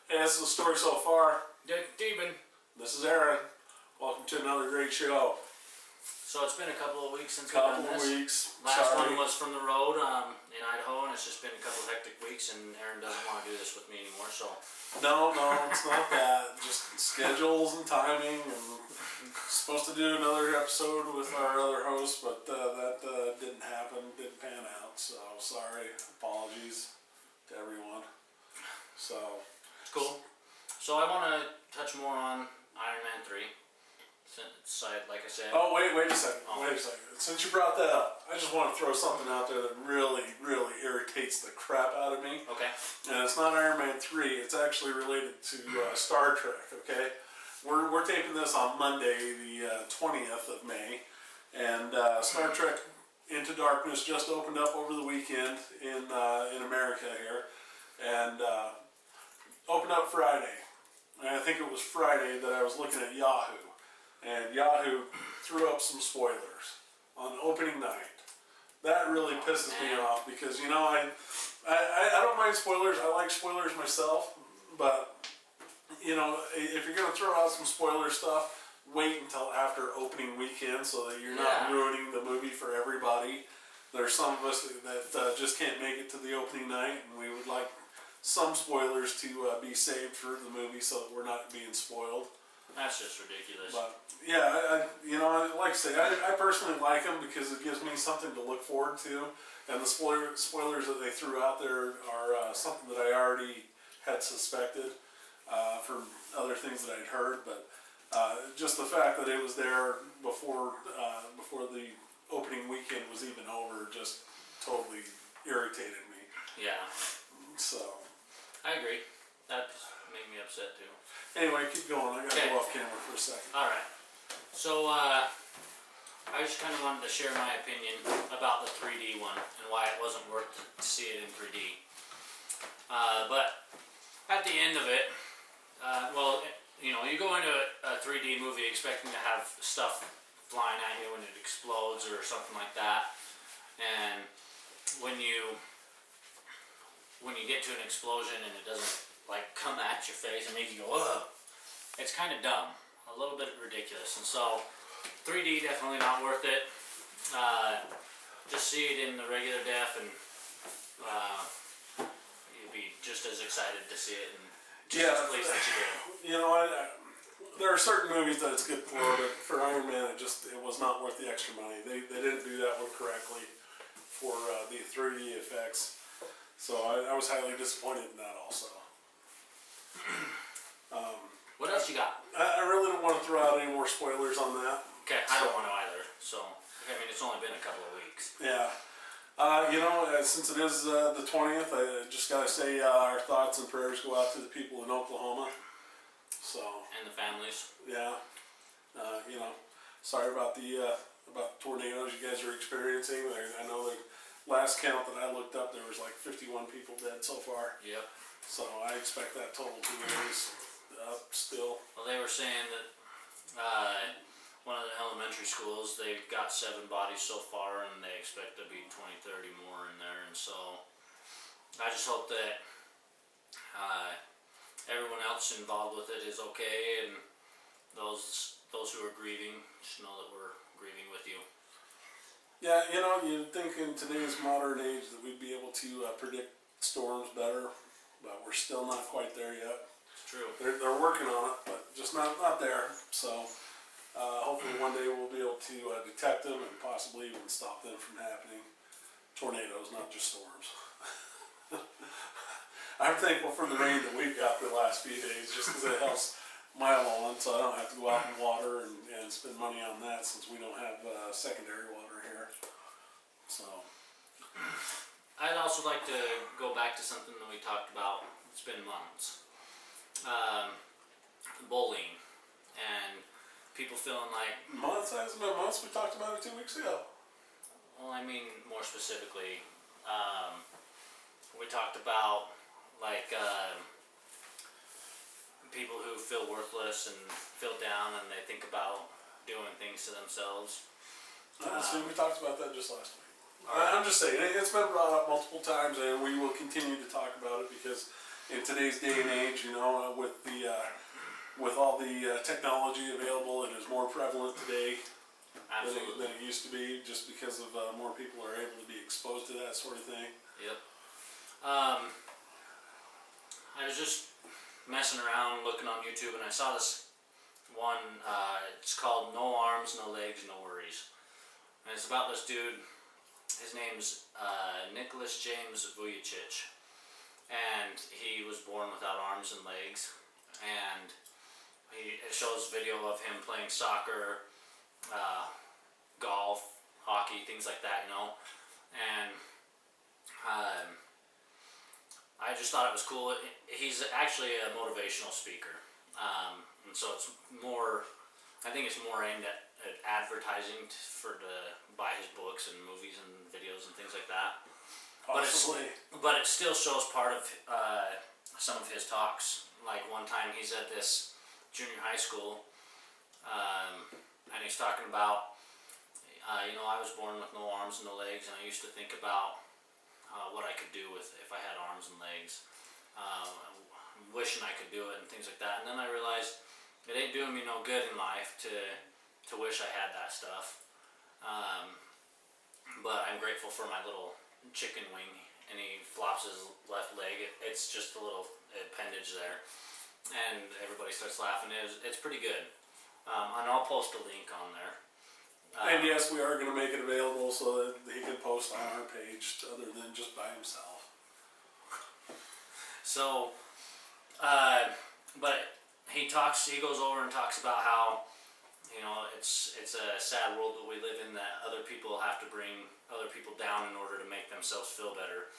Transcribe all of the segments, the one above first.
Hey, this is the story so far. Dick Deben. This is Aaron. Welcome to another great show. So it's been a couple of weeks since we've done this. Last one was from the road in Idaho, and it's just been a couple of hectic weeks, and Aaron doesn't want to do this with me anymore, so. No, it's not that. Just schedules and timing, and supposed to do another episode with our other host, but that didn't happen, didn't pan out, so sorry. Apologies to everyone. So. It's cool. So I want to touch more on Iron Man 3. Like I said. Oh, wait a second. Wait a second. Since you brought that up, I just want to throw something out there that really irritates the crap out of me. Okay. And it's not Iron Man 3. It's actually related to Star Trek, okay? We're taping this on Monday, the 20th of May. And Star Trek Into Darkness just opened up over the weekend in America here. And opened up Friday. And I think it was Friday that I was looking at Yahoo. And Yahoo threw up some spoilers on opening night. That really pisses me off because, you know, I don't mind spoilers. I like spoilers myself. But, you know, if you're going to throw out some spoiler stuff, wait until after opening weekend so that you're not ruining the movie for everybody. There's some of us that just can't make it to the opening night, and we would like some spoilers to be saved for the movie so that we're not being spoiled. That's just ridiculous. But yeah, you know, like I say, I personally like them because it gives me something to look forward to, and the spoilers that they threw out there are something that I already had suspected from other things that I'd heard. But just the fact that it was there before the opening weekend was even over just totally irritated me. Yeah. So. I agree. That made me upset too. Anyway, keep going. I gotta go off camera for a second. Alright. So, I just kind of wanted to share my opinion about the 3D one and why it wasn't worth to see it in 3D. But at the end of it, well, you know, you go into a 3D movie expecting to have stuff flying at you when it explodes or something like that. And when you get to an explosion and it doesn't like come at your face and make you go, ugh, it's kind of dumb, a little bit ridiculous. And so 3D definitely not worth it. Just see it in the regular def and you'd be just as excited to see it and just as pleased that you did. You know, there are certain movies that it's good for, but for Iron Man it was not worth the extra money. They didn't do that one correctly for the 3D effects. So I was highly disappointed in that also. What else you got? I really don't want to throw out any more spoilers on that. Okay, I don't want to either. So, I mean, it's only been a couple of weeks. Yeah. You know, since it is the 20th, I just got to say our thoughts and prayers go out to the people in Oklahoma. So. And the families. Yeah. You know, sorry about the tornadoes you guys are experiencing. I know the last count that I looked up, there was like 51 people dead so far. Yep. So I expect that total to raise up still. Well, they were saying that one of the elementary schools, they've got 7 bodies so far, and they expect to be 20, 30 more in there. And so I just hope that everyone else involved with it is okay, and those who are grieving just know that we're grieving with you. Yeah, you know, you'd think in today's modern age that we'd be able to predict storms better, but we're still not quite there yet. It's true. They're working on it, but just not there. So hopefully one day we'll be able to detect them and possibly even stop them from happening. Tornadoes, not just storms. I'm thankful for the rain that we've got the last few days, just because it helps my lawn, so I don't have to go out and water and spend money on that since we don't have secondary water here. So. I'd also like to go back to something that we talked about. It's been months. Bullying and people feeling like months. It hasn't been months. We talked about it 2 weeks ago. Well, I mean more specifically, we talked about like people who feel worthless and feel down and they think about doing things to themselves. See, we talked about that just last week. I'm just saying, it's been brought up multiple times, and we will continue to talk about it because in today's day and age, you know, with all the technology available, it is more prevalent today Absolutely. than it used to be, just because of more people are able to be exposed to that sort of thing. Yep. I was just messing around looking on YouTube and I saw this one, it's called No Arms, No Legs, No Worries. And it's about this dude, his name's Nicholas James Vujicic. And he was born without arms and legs. And it shows video of him playing soccer, golf, hockey, things like that, you know. And I just thought it was cool. He's actually a motivational speaker, and so it's more. I think it's more aimed at advertising to buy his books and movies and videos and things like that. Possibly. But it still shows part of some of his talks. Like one time he's at this junior high school, and he's talking about, you know, I was born with no arms and no legs, and I used to think about what I could do with if I had arms and legs, wishing I could do it and things like that. And then I realized it ain't doing me no good in life to wish I had that stuff. But I'm grateful for my little chicken wing, and he flops his left leg. It's just a little appendage there, and everybody starts laughing. It's pretty good, and I'll post a link on there. And yes, we are going to make it available so that he can post on our page other than just by himself. So, but he goes over and talks about how, you know, it's a sad world that we live in, that other people have to bring other people down in order to make themselves feel better.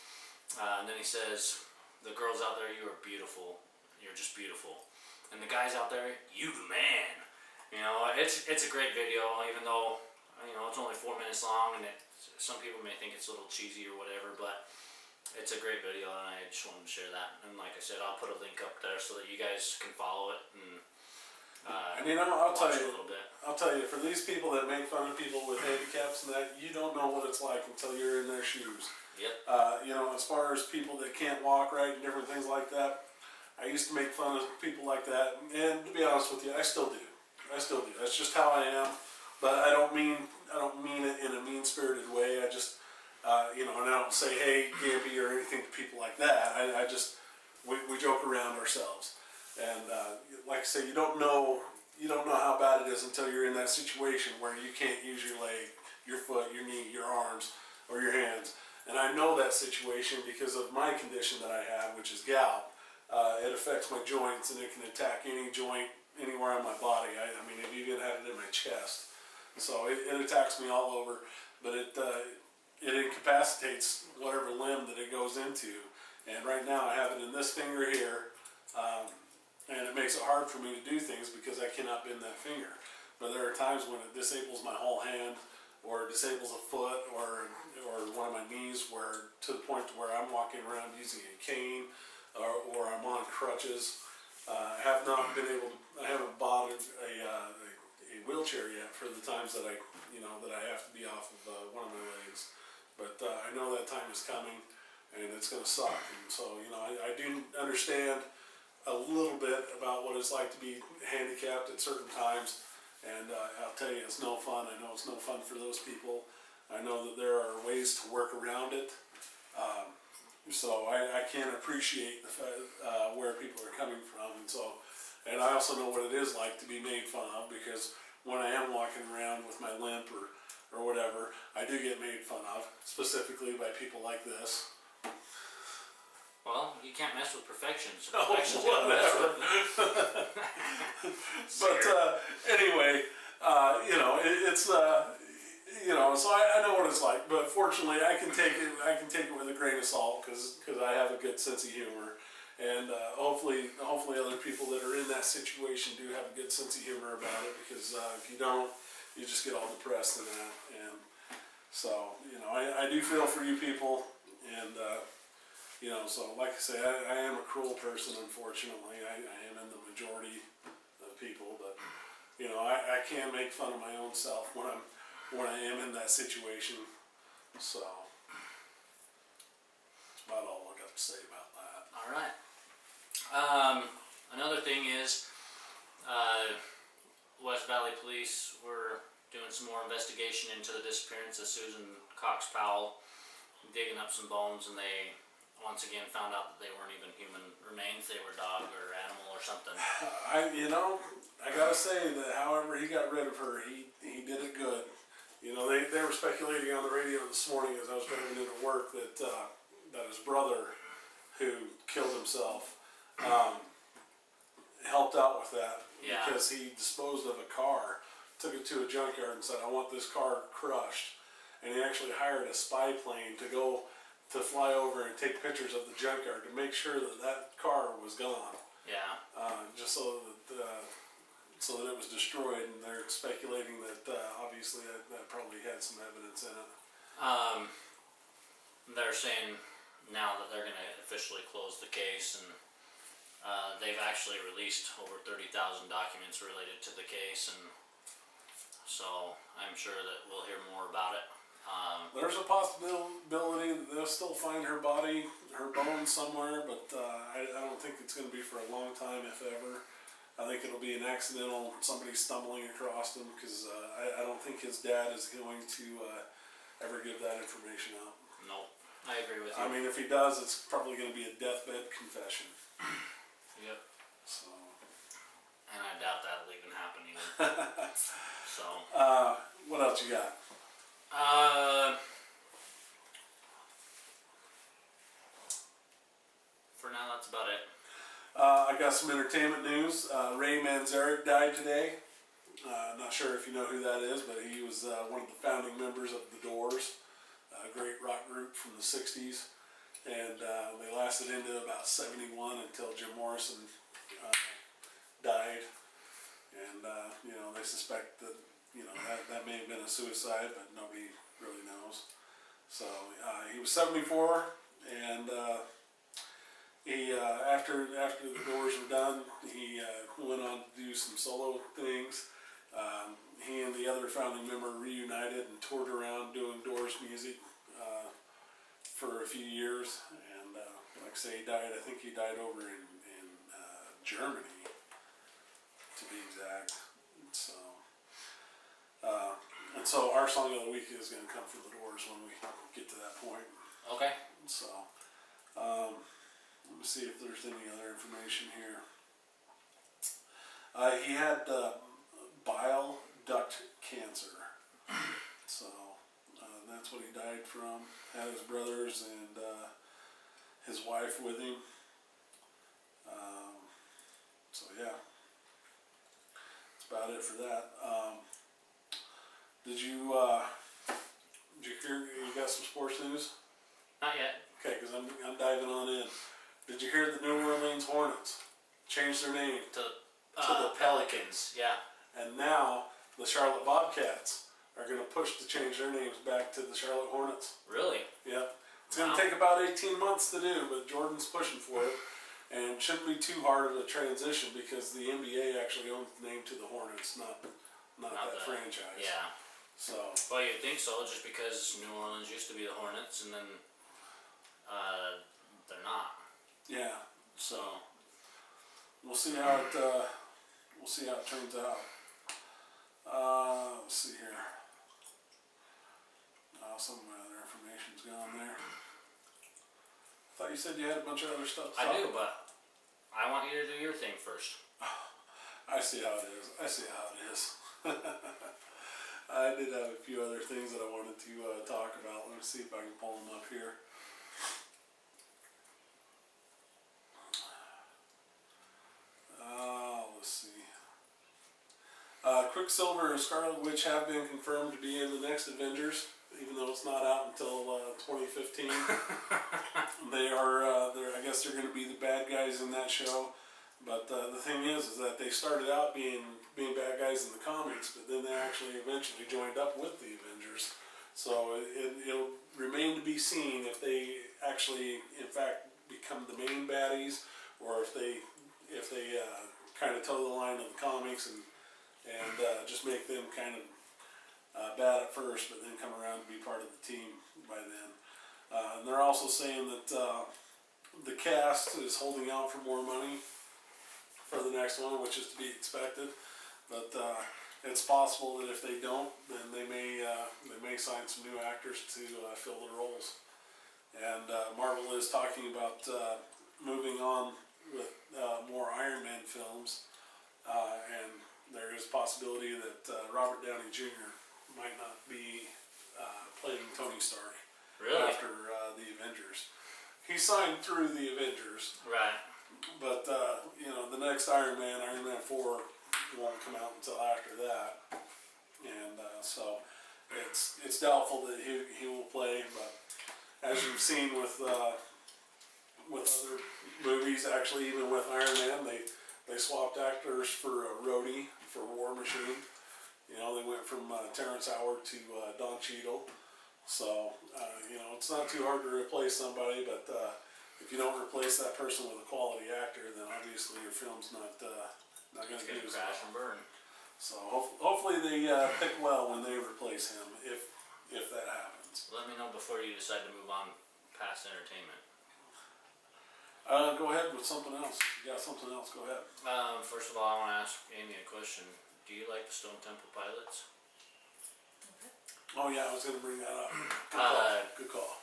And then he says, the girls out there, you are beautiful. You're just beautiful. And the guys out there, you the man. You know, it's a great video, even though, you know, it's only 4 minutes long, and some people may think it's a little cheesy or whatever, but it's a great video, and I just wanted to share that. And like I said, I'll put a link up there so that you guys can follow it and you know, I'll tell watch it you, a little bit. for these people that make fun of people with handicaps and that, you don't know what it's like until you're in their shoes. Yep. You know, as far as people that can't walk right and different things like that, I used to make fun of people like that, and to be honest with you, I still do. That's just how I am. But I don't mean it in a mean-spirited way. I just, you know, and I don't say, hey, Gampy, or anything to people like that. I just, we joke around ourselves. And like I say, you don't know how bad it is until you're in that situation where you can't use your leg, your foot, your knee, your arms, or your hands. And I know that situation because of my condition that I have, which is gout. It affects my joints, and it can attack any joint anywhere on my body. I mean, I've even had it in my chest. So it attacks me all over, but it incapacitates whatever limb that it goes into. And right now I have it in this finger here, and it makes it hard for me to do things because I cannot bend that finger. But there are times when it disables my whole hand, or it disables a foot, or one of my knees, where to the point to where I'm walking around using a cane, or I'm on crutches. I have not been able to. I haven't bought a wheelchair yet for the times that I have to be off of one of my legs. But I know that time is coming, and it's going to suck. And so, you know, I do understand a little bit about what it's like to be handicapped at certain times. And I'll tell you, it's no fun. I know it's no fun for those people. I know that there are ways to work around it. So I can appreciate where people are coming from, and I also know what it is like to be made fun of, because when I am walking around with my limp or whatever, I do get made fun of, specifically by people like this. Well, you can't mess with perfection. So Oh, perfection's gotta mess whatever. with. But anyway, you know, it's you know, so I know what it's like. But fortunately, I can take it with a grain of salt, because I have a good sense of humor. And hopefully other people that are in that situation do have a good sense of humor about it, because if you don't, you just get all depressed in that. And so, you know, I do feel for you people, and you know, so like I say, I am a cruel person, unfortunately. I am in the majority of people, but you know, I can make fun of my own self when I am in that situation. So that's about all I got to say about that. All right. Another thing is, West Valley Police were doing some more investigation into the disappearance of Susan Cox Powell, digging up some bones, and they once again found out that they weren't even human remains; they were dog or animal or something. I gotta say that however he got rid of her, he did it good. They were speculating on the radio this morning as I was driving into work that his brother, who killed himself, helped out with that. Yeah. Because he disposed of a car, took it to a junkyard and said, "I want this car crushed," and he actually hired a spy plane to fly over and take pictures of the junkyard to make sure that car was gone. Yeah. Just so that it was destroyed, and they're speculating that obviously that probably had some evidence in it. They're saying now that they're going to officially close the case, and they've actually released over 30,000 documents related to the case, and so I'm sure that we'll hear more about it. There's a possibility that they'll still find her body, her bones somewhere, but I don't think it's going to be for a long time, if ever. I think it'll be an accidental, somebody stumbling across him, because I don't think his dad is going to ever give that information out. No, I agree with you. I mean, if he does, it's probably going to be a deathbed confession. Yep. So. And I doubt that'll even happen either. So. What else you got? For now, that's about it. I got some entertainment news. Ray Manzarek died today. Not sure if you know who that is, but he was one of the founding members of The Doors, a great rock group from the 60s. And they lasted into about 71 until Jim Morrison died. And, they suspect that, that may have been a suicide, but nobody really knows. So he was 74, and he after the Doors were done, he went on to do some solo things. He and the other founding member reunited and toured around doing Doors music for a few years. And like I say, he died. I think he died over in Germany, to be exact. So. And so our song of the week is going to come from The Doors when we get to that point. Okay. So, let me see if there's any other information here. He had bile duct cancer. So, that's what he died from. Had his brothers and his wife with him. So, yeah. That's about it for that. Did you hear, you got some sports news? Not yet. Okay, because I'm diving on in. Did you hear the New Orleans Hornets changed their name To the Pelicans? Yeah. and now the Charlotte Bobcats are going to push to change their names back to the Charlotte Hornets. Really? Yep. It's going to take about 18 months to do, but Jordan's pushing for it, and it shouldn't be too hard of a transition because the NBA actually owns the name to the Hornets, not that franchise. Yeah. So. Well, you'd think so, just because New Orleans used to be the Hornets, and then they're not. Yeah. So we'll see how it turns out. Let's see here. Some of my other information's gone there. I thought you said you had a bunch of other stuff to I talk do, about. but I want you to do your thing first. I see how it is. I did have a few other things that I wanted to talk about. Let me see if I can pull them up here. Let's see. Quicksilver and Scarlet Witch have been confirmed to be in the next Avengers, even though it's not out until 2015. They are, I guess they're going to be the bad guys in that show. But the thing is that they started out being bad guys in the comics, but then they actually eventually joined up with the Avengers. So it'll remain to be seen if they actually, in fact, become the main baddies, or if they kind of toe the line of the comics and just make them kind of bad at first, but then come around to be part of the team by then. And they're also saying that the cast is holding out for more money for the next one, which is to be expected. But it's possible that if they don't, then they may sign some new actors to fill the roles. And Marvel is talking about moving on with more Iron Man films, and there is a possibility that Robert Downey Jr. might not be playing Tony Stark after the Avengers. He signed through the Avengers, Right. but you know, the next Iron Man 4, won't come out until after that, and so it's doubtful that he will play. But as you've seen with other movies, actually even with Iron Man, they swapped actors for Rhodey for War Machine. You know, they went from Terrence Howard to Don Cheadle. So you know, it's not too hard to replace somebody, but if you don't replace that person with a quality actor, then obviously your film's not going to do as crash and well. burn. So hopefully they pick well when they replace him, if that happens. Let me know before you decide to move on past entertainment. Go ahead with something else. If you got something else, go ahead. First of all, I want to ask Amy a question. Do you like the Stone Temple Pilots? Oh yeah, I was going to bring that up. Good call. Good call.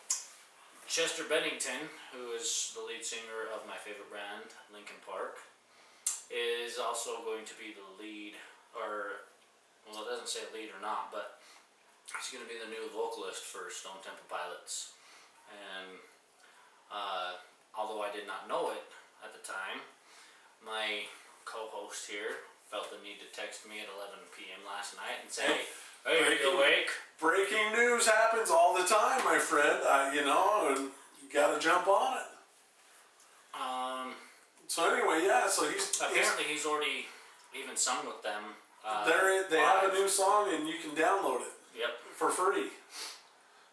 Chester Bennington, who is the lead singer of my favorite band, Linkin Park, is also going to be the lead, or, well, it doesn't say lead or not, but he's going to be the new vocalist for Stone Temple Pilots. And although I did not know it at the time, my co-host here felt the need to text me at 11 p.m. last night and say, "Hey, are you awake?" Breaking news happens all the time, my friend. You know, and you got to jump on it. So anyway, yeah. So apparently he's already even sung with them. They have a new song, and you can download it. Yep. For free.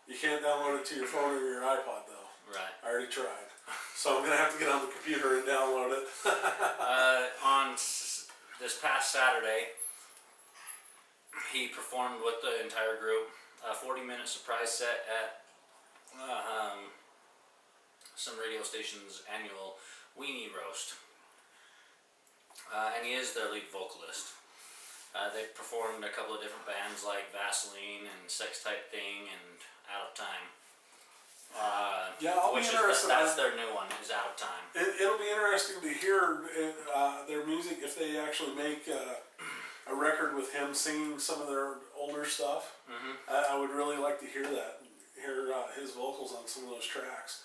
You can't download it to your phone or your iPod though. Right. I already tried. So I'm gonna have to get on the computer and download it. On this past Saturday, he performed with the entire group a 40-minute surprise set at some radio station's annual Weenie Roast. And he is their lead vocalist. They've performed a couple of different bands like Vaseline and Sex Type Thing and Out of Time. Yeah, I'll be interested. That's their new one, is Out of Time. It'll be interesting to hear their music if they actually make a record with him singing some of their older stuff. Mm-hmm. I would really like to hear that, hear his vocals on some of those tracks.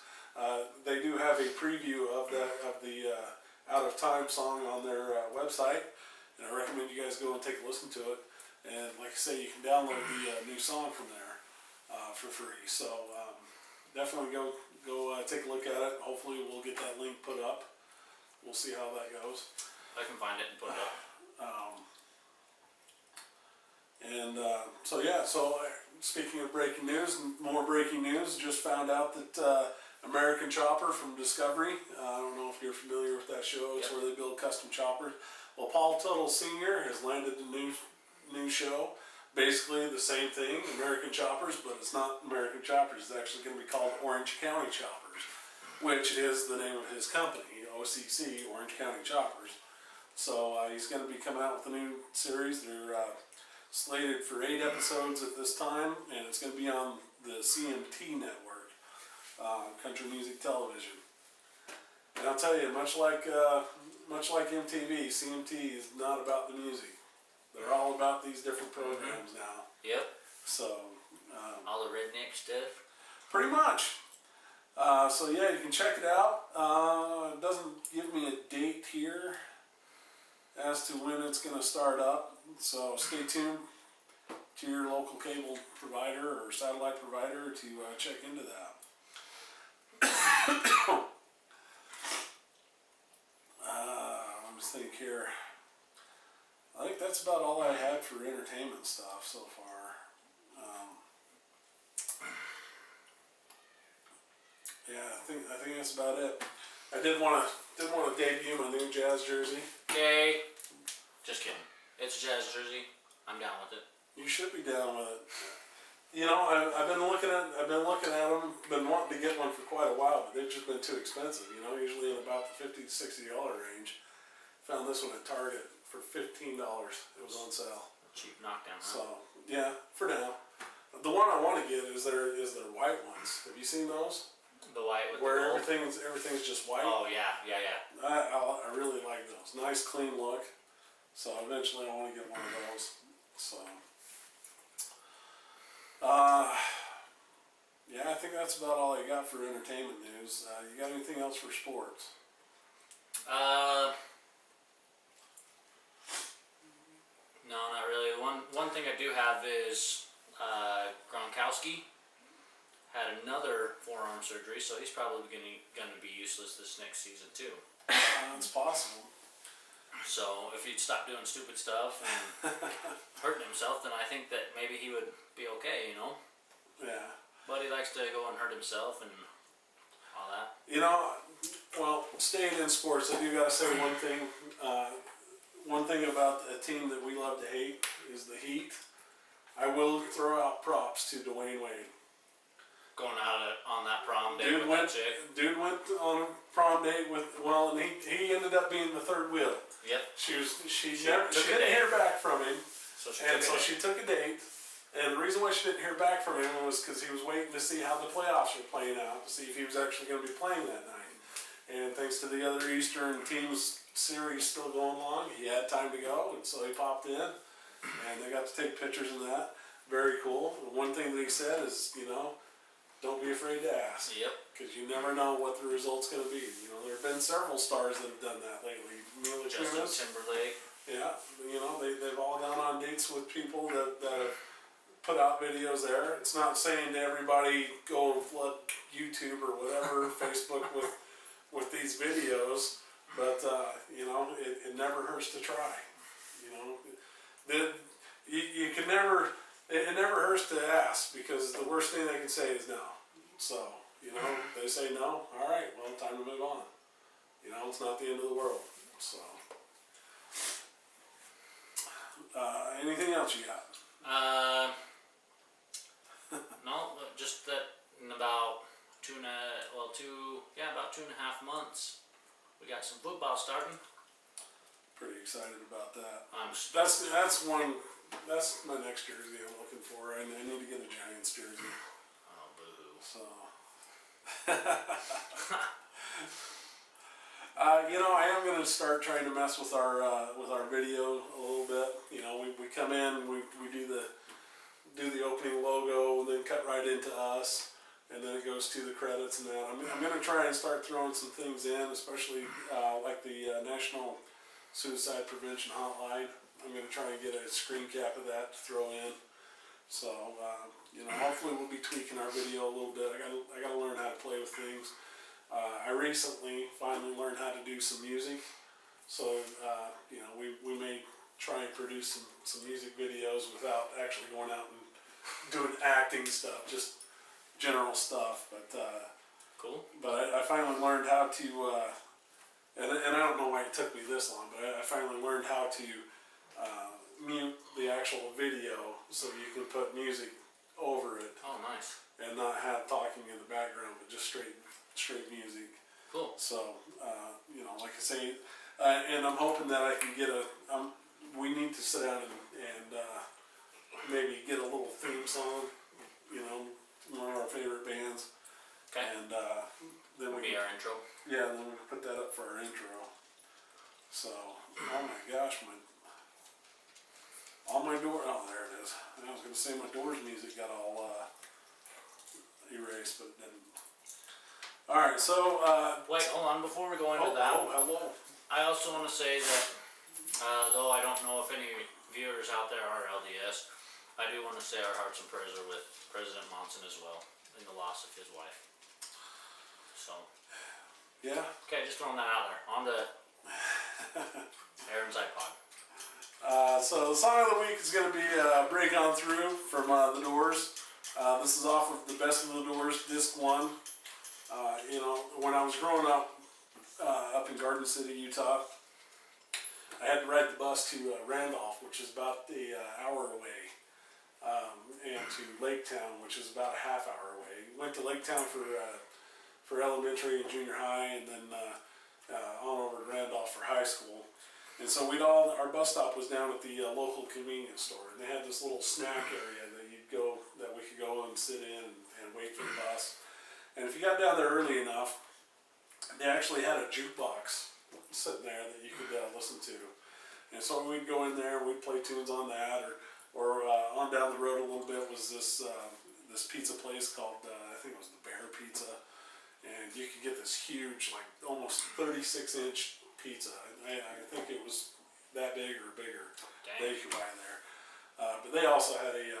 They do have a preview of the Out of Time song on their website, and I recommend you guys go and take a listen to it. And like I say, you can download the new song from there for free. So definitely go take a look at it. Hopefully we'll get that link put up. We'll see how that goes. I can find it and put it up. So yeah, speaking of breaking news, more breaking news, just found out that American Chopper from Discovery, I don't know if you're familiar with that show, it's where they build custom choppers. Well, Paul Tuttle Sr. has landed a new show, basically the same thing, American Choppers, but it's not American Choppers, it's actually going to be called Orange County Choppers, which is the name of his company, OCC, Orange County Choppers. So he's going to be coming out with a new series. They're slated for 8 episodes at this time, and it's going to be on the CMT network, Country Music Television. And I'll tell you, much like MTV, CMT is not about the music. They're all about these different programs now. Yep. So all the redneck stuff. pretty much. So yeah, you can check it out. It doesn't give me a date here as to when it's going to start up. So stay tuned to your local cable provider or satellite provider to check into that. Let me think here. I think that's about all I had for entertainment stuff so far. Yeah, I think that's about it. I did want to debut my new Jazz jersey. Okay. Just kidding. It's a Jazz jersey. I'm down with it. You should be down with it. You know, I've been looking at them, been wanting to get one for quite a while, but they've just been too expensive. You know, usually in about the $50 to $60 range. Found this one at Target for $15. It was on sale. Cheap knockdown, huh? So yeah, for now. The one I want to get is their white ones. Have you seen those? The white with Where the gold? everything's just white. Oh yeah, yeah, yeah. I really like those. Nice clean look. So eventually I want to get one of those. So yeah, I think that's about all I got for entertainment news. You got anything else for sports? No, not really. One thing I do have is Gronkowski had another forearm surgery, so he's probably going to be useless this next season too. It's possible. So if he'd stop doing stupid stuff and hurting himself, then I think that maybe he would be okay, you know. Yeah. But he likes to go and hurt himself and all that. You know, well, staying in sports, I do gotta say one thing. One thing about a team that we love to hate is the Heat. I will throw out props to Dwayne Wade. Going out on that prom date with that chick. Dude went on a prom date with, well, and he ended up being the third wheel. Yep. She took a didn't date. hear back from him, So she took a date. And the reason why she didn't hear back from him was because he was waiting to see how the playoffs were playing out, to see if he was actually going to be playing that night. And thanks to the other Eastern teams series still going along, he had time to go, and so he popped in, and they got to take pictures of that. Very cool. And one thing that he said is, you know, don't be afraid to ask. Yep. Because you never know what the result's going to be. You know, there have been several stars that have done that lately. Mila Justin Kunis, Timberlake. yeah, you know, they've all gone on dates with people that have put out videos there. It's not saying to everybody go and flood YouTube or whatever, Facebook with these videos, but you know, it never hurts to try. You know, you can never, it never hurts to ask, because the worst thing they can say is no. So, you know, they say no, all right, well, time to move on. You know, it's not the end of the world. So, anything else you got? No, just that in about about 2.5 months, we got some football starting. Pretty excited about that. I'm That's my next jersey I'm looking for. I need to get a Giants jersey. Oh, boo-hoo. So, you know, I am going to start trying to mess with our video a little bit. You know, we come in, we do the opening logo, and then cut right into us, and then it goes to the credits and that. I'm going to try and start throwing some things in, especially like the National Suicide Prevention Hotline. I'm going to try and get a screen cap of that to throw in. So, you know, hopefully we'll be tweaking our video a little bit. I got to learn how to play with things. I recently finally learned how to do some music. So, you know, we may try and produce some music videos without actually going out and doing acting stuff, just general stuff. But cool. But I finally learned how to, and I don't know why it took me this long, but I finally learned how to mute the actual video so you can put music over it. Oh, nice. And not have talking in the background, but just straight music. Cool. So, you know, like I say, and I'm hoping that I can get we need to sit down and maybe get a little theme song, you know, one of our favorite bands. Okay. And then we Be our intro. yeah, then we can put that up for our intro. So, oh my gosh, all my door, oh there it is. I was going to say my Doors music got all erased, but it didn't. Alright, so, Wait, hold on. Before we go into that, hello. I also want to say that, though I don't know if any viewers out there are LDS, I do want to say our hearts and prayers are with President Monson as well, in the loss of his wife. So, Yeah. okay, just throwing that out there. On to Aaron's iPod. So the song of the week is going to be Break On Through from The Doors. This is off of the Best of the Doors, disc 1. You know, when I was growing up in Garden City, Utah, I had to ride the bus to Randolph, which is about the hour away. And to Lake Town, which is about a half hour away. Went to Lake Town for elementary and junior high, and then on over to Randolph for high school. And so our bus stop was down at the local convenience store, and they had this little snack area that we could go and sit in and wait for the bus. And if you got down there early enough, they actually had a jukebox sitting there that you could listen to. And so we'd go in there and we'd play tunes on that, or on down the road a little bit was this pizza place called, I think it was the Bear Pizza. And you could get this huge, like almost 36-inch pizza. I think it was that big or bigger. Dang. That you could buy there. But they also had a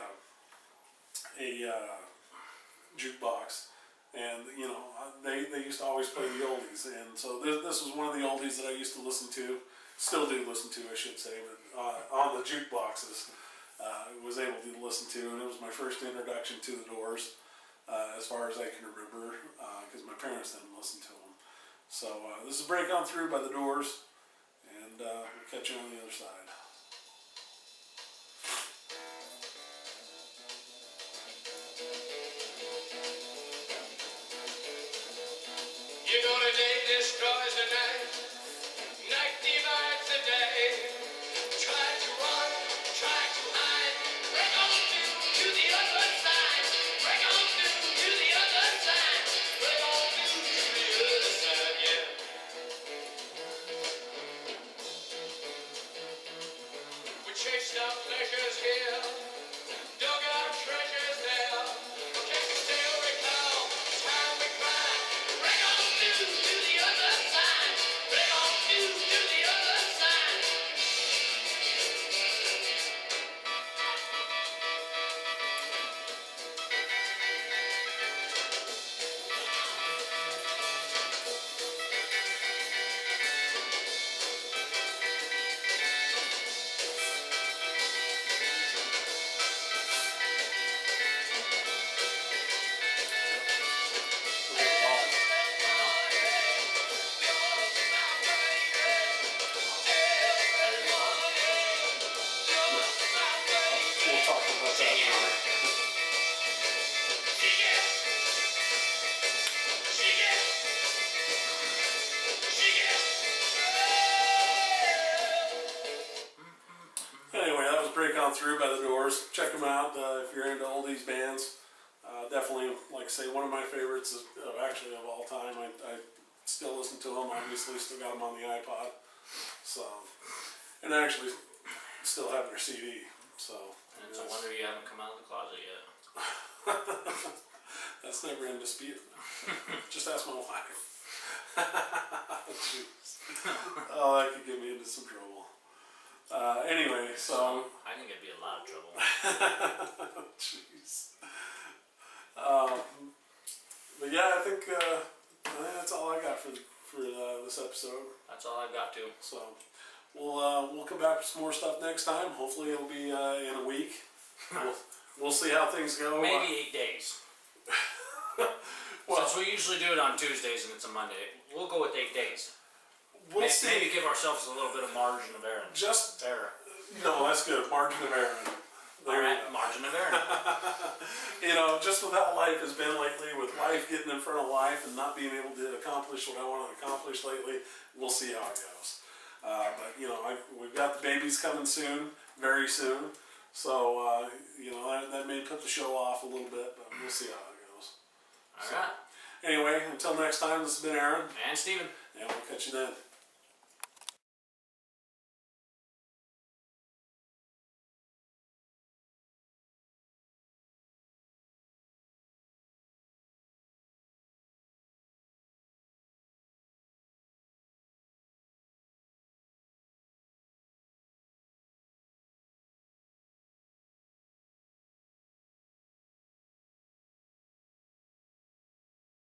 jukebox, and you know they used to always play the oldies, and so this was one of the oldies that I used to listen to, still do listen to, I should say, but on the jukeboxes, I was able to listen to, and it was my first introduction to the Doors, as far as I can remember, because my parents didn't listen to them. So this is Break On Through by the Doors, and we'll catch you on the other side. You're gonna day destroys the night, night divides the day. Try to run, try to hide, break on through to the other side, break on through to the other side, break on through to the other side, yeah. We chased our pleasures here, dug our treasures there, but can we still recall the time we cried? Break on through to the other side, break on through to the other side. We'll talk about that later. Anyway, that was Break On Through by the Doors. Check them out if you're into oldies bands. Definitely, like I say, one of my favorites of all time. I still listen to them. Obviously, still got them on the iPod. So, and I actually still have their CD. So, And it's a wonder you haven't come out of the closet yet. that's never in dispute. Just ask my wife. Jeez. Oh, that could get me into some trouble. Anyway, so. I think it'd be a lot of trouble. Jeez. But yeah, I think that's all I got for this episode. That's all I've got to. So we'll come back with some more stuff next time. Hopefully it'll be in a week. We'll see how things go. Maybe 8 days. Well, Since we usually do it on Tuesdays and it's a Monday, we'll go with 8 days. we'll see. Maybe give ourselves a little bit of margin of error. Just Error. no, that's good. Margin of error. There you Alright, go. margin of error. You know, just with how life has been lately, with life getting in front of life and not being able to accomplish what I want to accomplish lately, we'll see how it goes. But you know, we've got the babies coming soon, very soon. So you know, that may put the show off a little bit, but we'll see how it goes. Alright. Anyway, until next time, this has been Aaron, And Steven. and we'll catch you then.